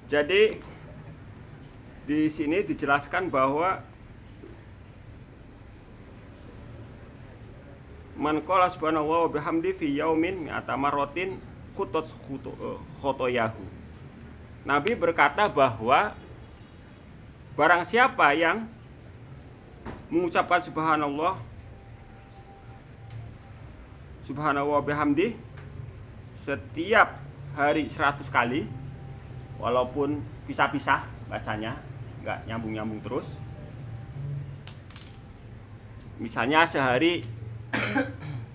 Jadi di sini dijelaskan bahwa man qala subhanahu wa bihamdi fi yaumin mi'ata marratin khutot khotoyahu. Nabi berkata bahwa barang siapa yang mengucapkan subhanallah subhanahu wa bihamdi setiap hari 100 kali, walaupun pisah-pisah bacanya, enggak nyambung-nyambung terus. Misalnya sehari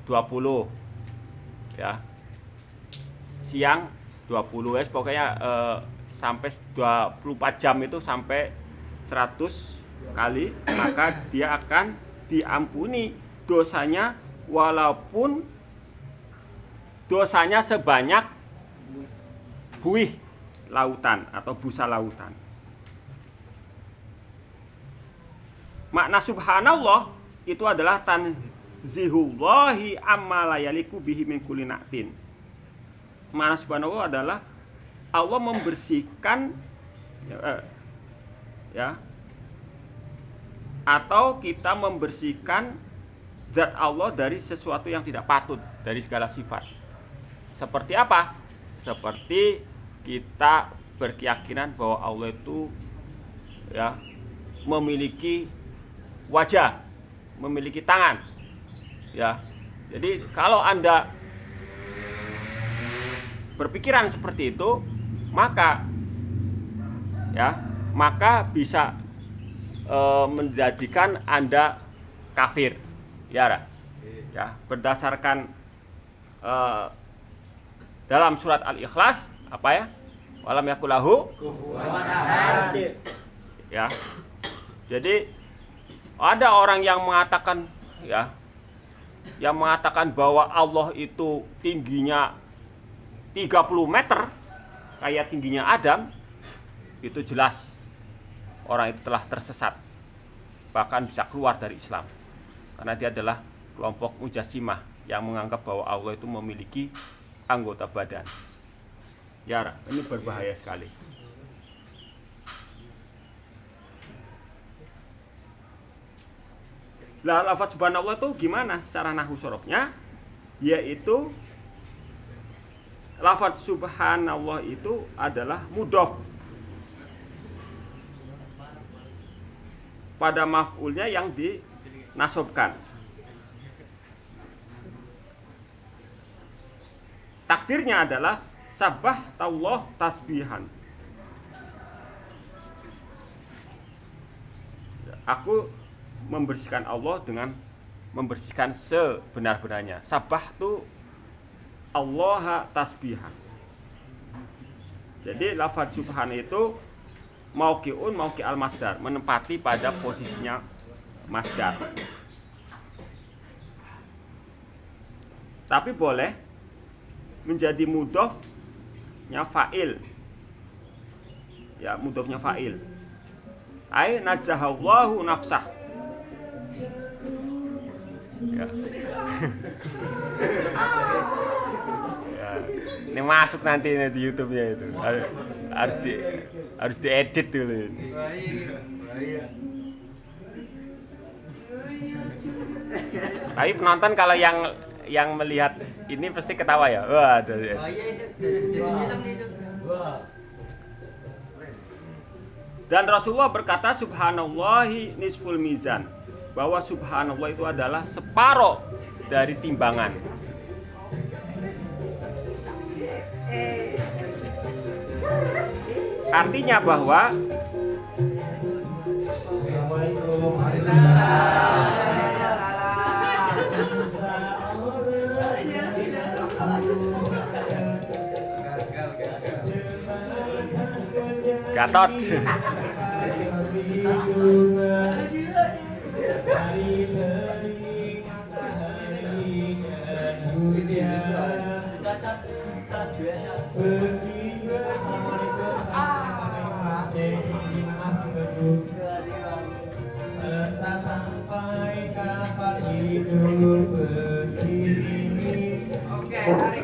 20 ya. Siang 20 ya, pokoknya sampai 24 jam itu sampai 100 kali, maka dia akan diampuni dosanya walaupun dosanya sebanyak buih lautan atau busa lautan. Makna subhanallah itu adalah tanzihullahi amma la yaliku bihi min kulli na'tin. Makna subhanallah adalah Allah membersihkan ya atau kita membersihkan zat Allah dari sesuatu yang tidak patut, dari segala sifat. Seperti apa? Seperti kita berkeyakinan bahwa Allah itu ya memiliki wajah, memiliki tangan. Ya. Jadi kalau Anda berpikiran seperti itu, maka bisa menjadikan Anda kafir. Ya, berdasarkan dalam surat Al-Ikhlas apa ya? Walam yakulahu kufuwan ahad. Ya. Jadi ada orang yang mengatakan bahwa Allah itu tingginya 30 meter kayak tingginya Adam, itu jelas orang itu telah tersesat, bahkan bisa keluar dari Islam, karena dia adalah kelompok Mujassimah yang menganggap bahwa Allah itu memiliki anggota badan. Ya, ini berbahaya sekali. Lah lafaz subhanallah itu gimana secara nahwu sorofnya? Yaitu lafaz subhanallah itu adalah mudhof pada maf'ulnya yang dinasobkan. Takdirnya adalah sabah tallah tasbihan. Aku membersihkan Allah dengan membersihkan sebenar-benarnya. Sabah itu Allah tasbihan. Jadi lafaz subhan itu mauqi'un mauqi'al masdar, menempati pada posisinya masdar. Tapi boleh menjadi mudhofnya fa'il. Ya, mudhofnya fa'il. Ai nazzahallahu nafsah. Ya. Ya. Ini masuk nanti di YouTube-nya itu. Harus diedit dulu. Tapi penonton kalau yang melihat ini pasti ketawa ya. Wah, ada. Dan Rasulullah berkata subhanallahi nisful mizan, bahwa subhanallah itu adalah separuh dari timbangan. Artinya bahwa Gatot.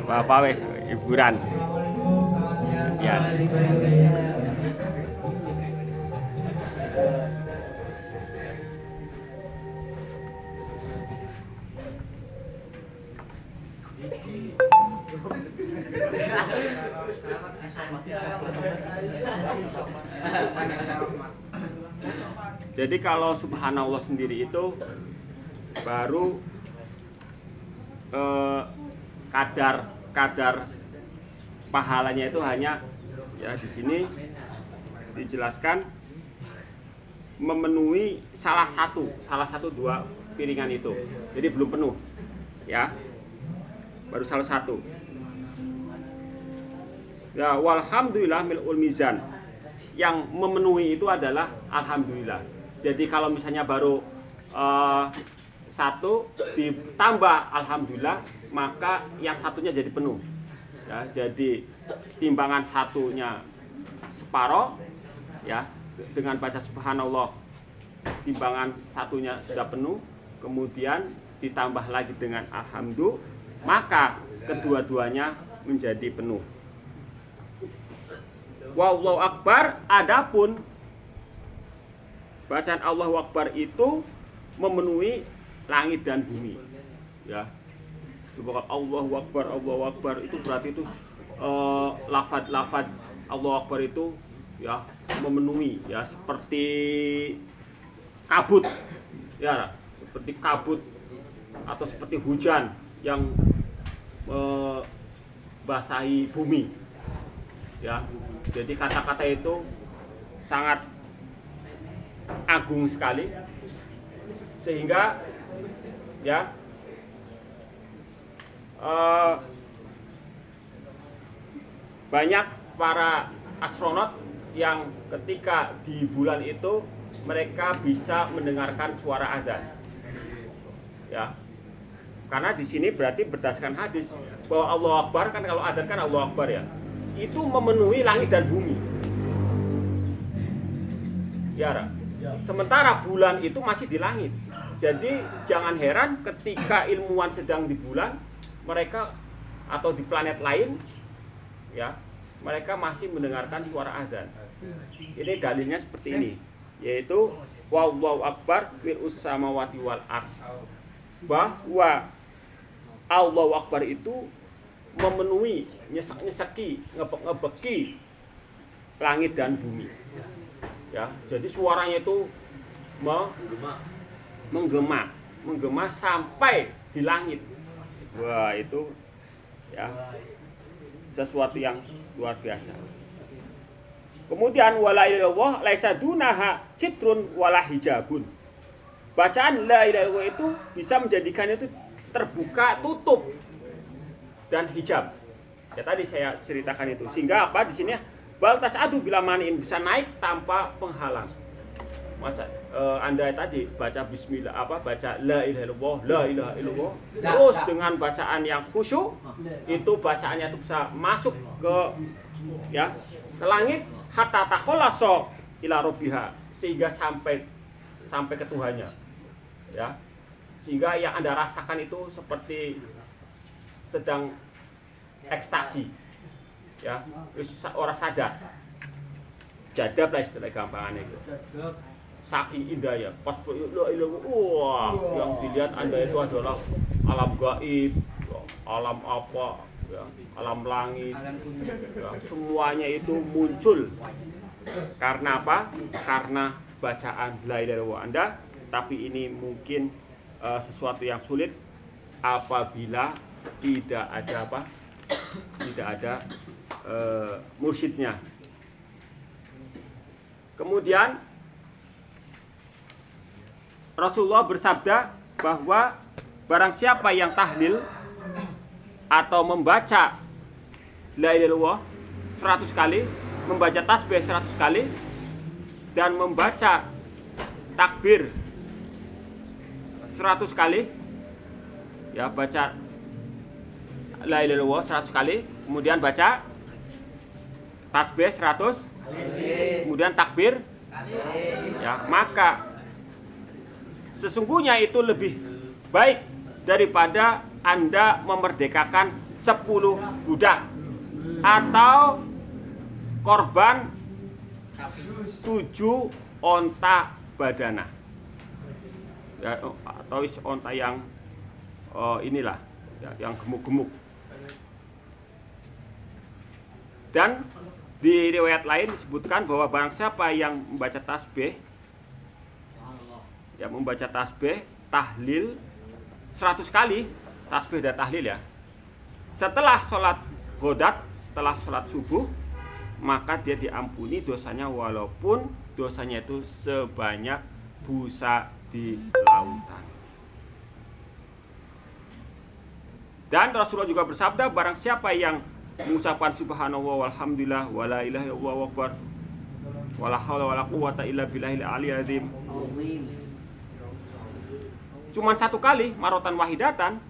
Bapak wes hiburan. Ya. Jadi kalau subhanallah sendiri itu baru kadar pahalanya itu hanya ya di sini dijelaskan memenuhi salah satu dua piringan itu. Jadi belum penuh. Ya. Baru salah satu. Ya, walhamdulillah mil'ul mizan. Yang memenuhi itu adalah alhamdulillah. Jadi kalau misalnya baru satu ditambah alhamdulillah, maka yang satunya jadi penuh. Ya, jadi timbangan satunya separoh, ya, dengan baca subhanallah timbangan satunya sudah penuh, kemudian ditambah lagi dengan alhamdulillah, maka kedua-duanya menjadi penuh. Wallahu akbar, adapun bacaan Allahu akbar itu memenuhi langit dan bumi. Ya. Allahu akbar itu berarti itu lafaz Allahu akbar itu ya memenuhi ya seperti kabut. Ya, seperti kabut atau seperti hujan yang basahi bumi. Ya, jadi kata-kata itu sangat agung sekali sehingga ya banyak para astronot yang ketika di bulan itu mereka bisa mendengarkan suara azan. Ya. Karena di sini berarti berdasarkan hadis bahwa Allahu Akbar kan kalau azan kan Allahu Akbar ya. Itu memenuhi langit dan bumi. Ya, sementara bulan itu masih di langit. Jadi jangan heran ketika ilmuwan sedang di bulan, mereka atau di planet lain, ya, mereka masih mendengarkan suara azan. Ini dalilnya seperti ini, yaitu wallahu akbar fil samawati wal ard. Bahwa Allahu Akbar itu memenuhi, nyeseki, ngebeki langit dan bumi. Ya, jadi suaranya itu menggema sampai di langit. Wah, itu ya sesuatu yang luar biasa. Kemudian wala ilaha illallah laisa dunaha sitrun wala hijabun. Bacaan la ilaha illallah itu bisa menjadikan itu terbuka, tutup dan hijab. Ya tadi saya ceritakan itu. Sehingga apa di sini bal tasadu bila maniin bisa naik tanpa penghalang. Masa Anda tadi baca bismillah baca la ilaha illallah terus dengan bacaan yang khusyuk itu bacaannya itu bisa masuk ke ya ke langit hatta takhallasa ila rabbiha sehingga sampai ke Tuhannya. Ya. Sehingga yang Anda rasakan itu seperti sedang ekstasi. Ya, orang sadar. Jadab lah istilah gampangannya itu. Saking indah ya. Pas wah, yang dilihat Anda itu adalah alam gaib, alam apa, ya, alam langit. Ya, semuanya itu muncul. Karena apa? Karena bacaan la ilaha illallah Anda, tapi ini mungkin sesuatu yang sulit apabila tidak ada apa? Tidak ada mursyidnya. Kemudian Rasulullah bersabda bahwa barang siapa yang tahlil atau membaca la ilaha illallah 100 kali, membaca tasbih 100 kali dan membaca takbir 100 kali, ya baca la ilaha illallah 100 kali, kemudian baca tasbih 100, kemudian takbir, ya maka sesungguhnya itu lebih baik daripada Anda memerdekakan 10 budak, atau korban 7 onta badana, ya, atau onta yang inilah ya, yang gemuk-gemuk. Dan di riwayat lain disebutkan bahwa barang siapa yang membaca tasbih, tahlil 100 kali, tasbih dan tahlil ya, setelah sholat ghodat, setelah sholat subuh, maka dia diampuni dosanya walaupun dosanya itu sebanyak busa di lautan. Dan Rasulullah juga bersabda, barang siapa yang mengucapkan subhanallah walhamdulillah wala ilaha illallah akbar wala haula wala quwata illa billahil aliyil azim, cuman 1 kali, marotan wahidatan,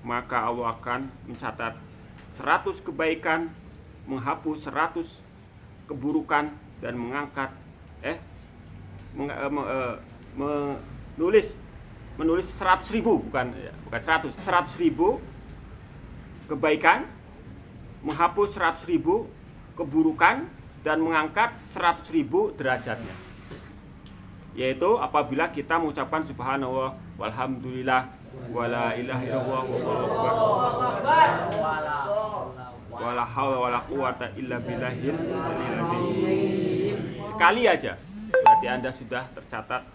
maka Allah akan mencatat 100 kebaikan, menghapus 100 keburukan, dan mengangkat menulis 100.000, bukan 100.000 kebaikan, menghapus 100.000 keburukan, dan mengangkat 100.000 derajatnya. Yaitu apabila kita mengucapkan subhanallah walhamdulillah wala ilaha illallah wallahu akbar wala haula wala quwata illa billahil aliyil azim. Sekali aja berarti Anda sudah tercatat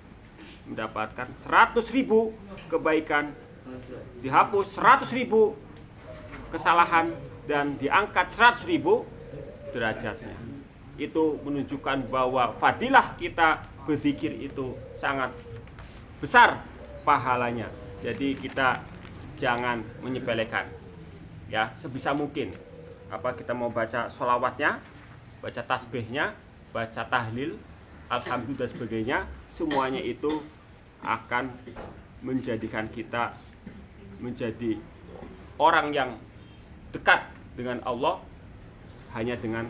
mendapatkan 100.000 kebaikan, dihapus 100.000 kesalahan, dan diangkat 100.000 derajatnya. Itu menunjukkan bahwa fadilah kita berzikir itu sangat besar pahalanya. Jadi kita jangan menyepelekan, ya, sebisa mungkin. Apa kita mau baca sholawatnya, baca tasbihnya, baca tahlil, alhamdulillah dan sebagainya, semuanya itu akan menjadikan kita menjadi orang yang dekat dengan Allah hanya dengan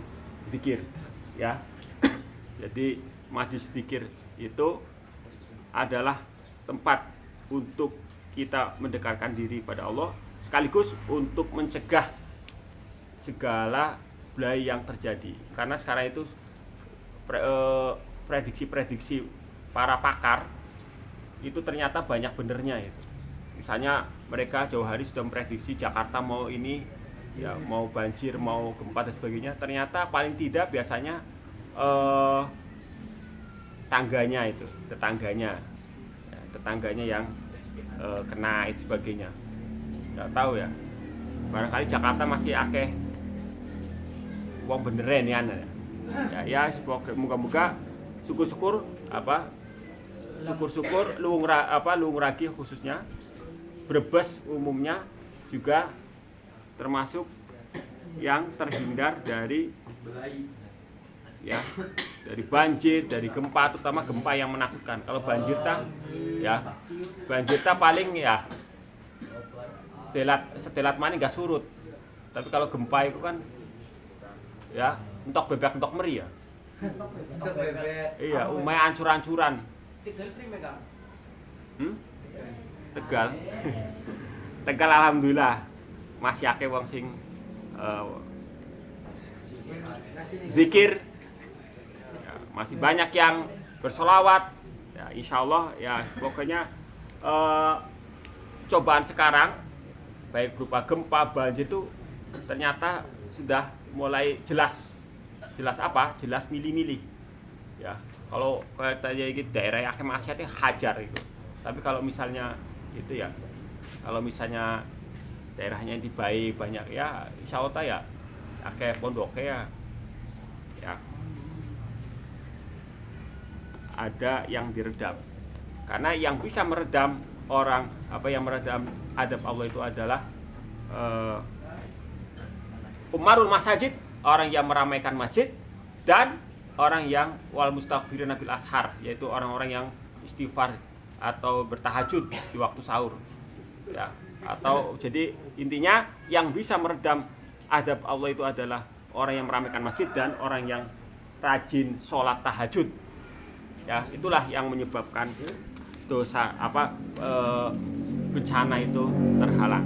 zikir, ya. Jadi majlis zikir itu adalah tempat untuk kita mendekatkan diri pada Allah, sekaligus untuk mencegah segala balai yang terjadi. Karena sekarang itu prediksi-prediksi para pakar itu ternyata banyak benernya itu. Misalnya mereka jauh hari sudah memprediksi Jakarta mau ini, ya, mau banjir, mau gempa dan sebagainya. Ternyata paling tidak biasanya tetangganya yang kena itu sebagainya. Nggak tahu ya. Barangkali Jakarta masih akeh wong beneran ya. Ya, moga-moga syukur-syukur Luwung Ragi khususnya, Brebes umumnya juga termasuk yang terhindar dari banjir, dari gempa, terutama gempa yang menakutkan. Kalau banjir paling ya setelat mana nggak surut. Tapi kalau gempa itu kan ya entok bebek entok meri ya. Iya, umay ancur-ancuran. Tegal. Tegal alhamdulillah masih akeh wong sing zikir. Ya, masih banyak yang bersolawat. Ya, insyaallah ya, pokoknya cobaan sekarang baik berupa gempa, banjir itu ternyata sudah mulai jelas apa? Jelas milih-milih. Ya, kalau katanya gitu daerah yang maksiatnya hajar itu. Tapi kalau misalnya itu ya, kalau misalnya daerahnya yang dibaik banyak ya, insyaallah ya akeh pondoknya ya ada yang diredam. Karena yang bisa meredam yang meredam adab Allah itu adalah umarul masajid, orang yang meramaikan masjid, dan orang yang wal mustaghfirina bil ashar, yaitu orang-orang yang istighfar atau bertahajud di waktu sahur. Ya, atau jadi intinya yang bisa meredam adab Allah itu adalah orang yang meramaikan masjid dan orang yang rajin sholat tahajud. Ya, itulah yang menyebabkan dosa bencana itu terhalang.